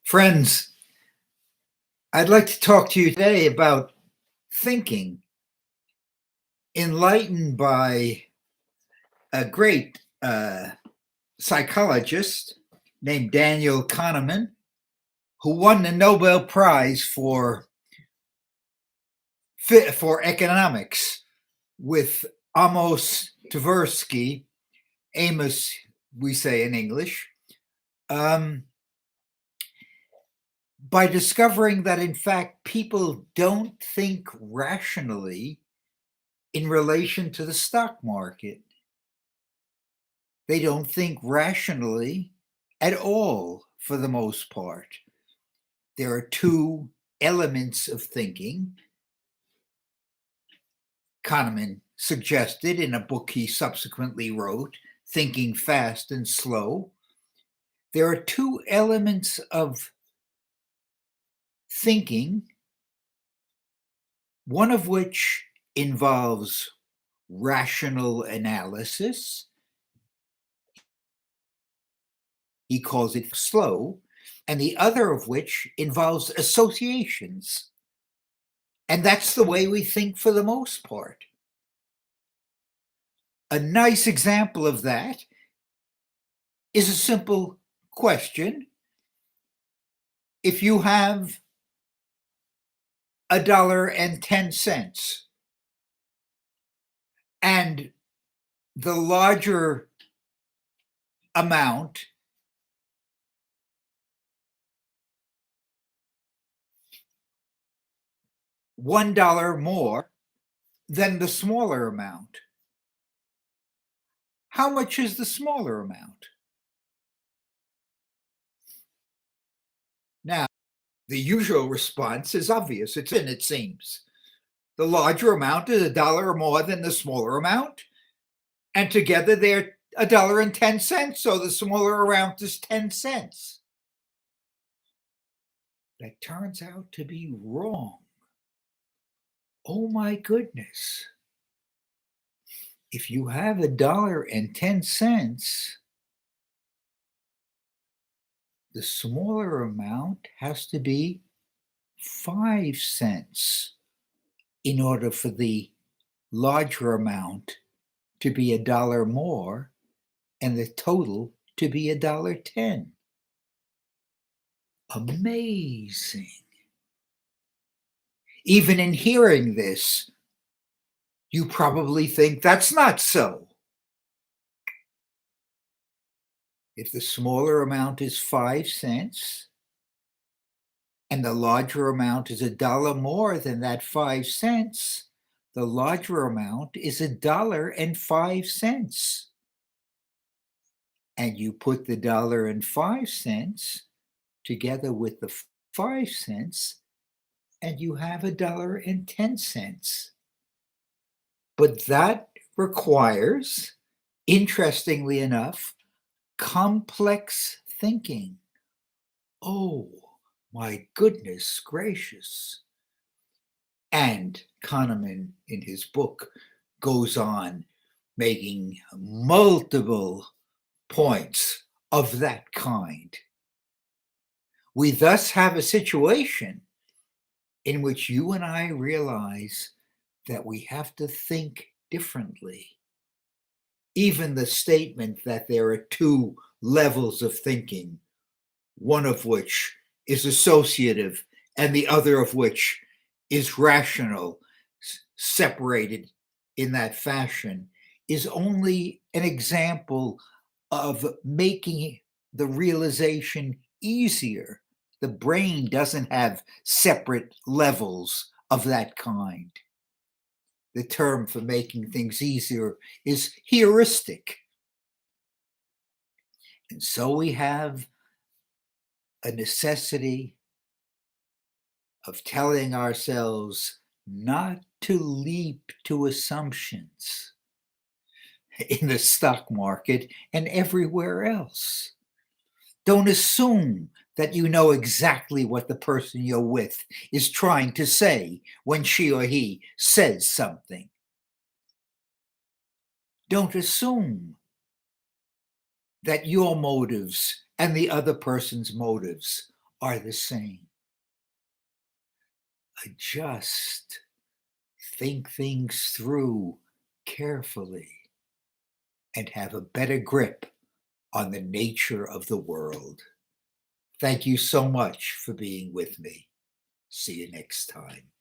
Friends, I'd like to talk to you today about thinking, enlightened by a great psychologist named Daniel Kahneman, who won the Nobel Prize for economics with Amos Tversky, Amos, we say in English, by discovering that, in fact, people don't think rationally in relation to the stock market. They don't think rationally at all, for the most part. There are two elements of thinking. Kahneman suggested in a book he subsequently wrote, Thinking Fast and Slow. There are two elements of thinking, one of which involves rational analysis. He calls it slow, and the other of which involves associations. And that's the way we think for the most part. A nice example of that is a simple question. If you have $1.10 and the larger amount $1 more than the smaller amount, how much is the smaller amount? Now, the usual response is obvious. It seems. The larger amount is $1 more than the smaller amount, and together they're $1.10, so the smaller amount is 10 cents. That turns out to be wrong. Oh my goodness. If you have $1.10, the smaller amount has to be 5 cents in order for the larger amount to be $1 more and the total to be $1.10. Amazing. Even in hearing this, you probably think that's not so. If the smaller amount is 5 cents and the larger amount is $1 more than that 5 cents, the larger amount is $1.05. And you put the $1.05 together with the 5 cents, and you have $1.10. But that requires, interestingly enough, complex thinking. Oh, my goodness gracious. And Kahneman, in his book, goes on making multiple points of that kind. We thus have a situation in which you and I realize that we have to think differently. Even the statement that there are two levels of thinking, one of which is associative and the other of which is rational, separated in that fashion, is only an example of making the realization easier. The brain doesn't have separate levels of that kind. The term for making things easier is heuristic. And so we have a necessity of telling ourselves not to leap to assumptions in the stock market and everywhere else. Don't assume that you know exactly what the person you're with is trying to say when she or he says something. Don't assume that your motives and the other person's motives are the same. Adjust, think things through carefully, and have a better grip on the nature of the world. Thank you so much for being with me. See you next time.